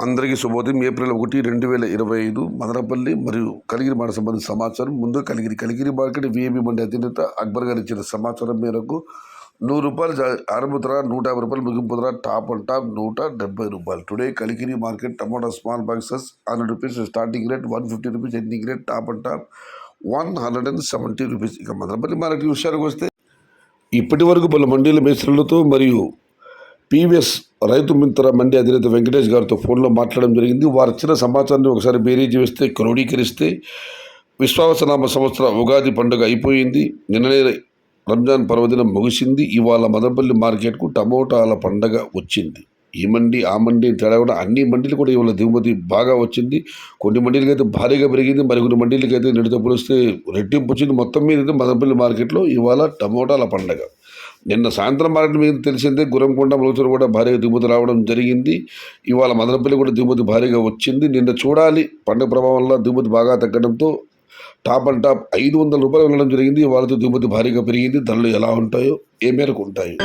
అందరికీ శుభోదయం. ఏప్రిల్ 1, 2025 మదనపల్లి మరియు కలిగిరి మాట సంబంధించిన సమాచారం. ముందు కలిగిరి మార్కెట్ విఐపి మండి అధినేత అక్బర్ గారు ఇచ్చిన సమాచారం మేరకు ₹100 ఆరంభ ధర, ₹150 ముగింపు ధర, top and top ₹170. Today Kaligiri market tomato small boxes ₹100 starting rate, ₹150 ending rate, top and top ₹170. ఇక మదనపల్లి మార్కెట్ విషయానికి వస్తే ఇప్పటి వరకు పలు మండీల మేస్త్రులతో మరియు పీవీఎస్ రైతు మిత్ర మండి అధినేత వెంకటేష్ గారితో ఫోన్లో మాట్లాడడం జరిగింది. వారు ఇచ్చిన సమాచారాన్ని ఒకసారి బేరీజు వేస్తే, క్రోడీకరిస్తే విశ్వావసనామ సంవత్సర ఉగాది పండుగ అయిపోయింది. నిన్ననే రంజాన్ పర్వదినం ముగిసింది. ఇవాళ మదనపల్లి మార్కెట్కు టమోటాల పండగ వచ్చింది. ఈ మండి ఆ మండి తేడా కూడా అన్ని మండీలు కూడా ఇవాళ దిగుమతి బాగా వచ్చింది. కొన్ని మండీలకి అయితే భారీగా పెరిగింది, మరికొన్ని మండీలకి అయితే నిడితో పోలిస్తే రెట్టింపు వచ్చింది. మొత్తం మీద అయితే మదనపల్లి మార్కెట్లో ఇవాళ టమోటాల పండగ. నిన్న సాయంత్రం మార్కెట్ మీద తెలిసిందే, గురంకొండ మలుచూరు కూడా భారీగా దిగుమతి రావడం జరిగింది. ఇవాళ మదనపల్లి కూడా దిగుమతి భారీగా వచ్చింది. నిన్న చూడాలి, పండుగ ప్రభావం వల్ల దిగుమతి బాగా తగ్గడంతో టాప్ అండ్ టాప్ ₹500 వెళ్ళడం జరిగింది. వాళ్ళతో దిగుమతి భారీగా పెరిగింది. ధరలు ఎలా ఉంటాయో, ఏ మేరకు ఉంటాయో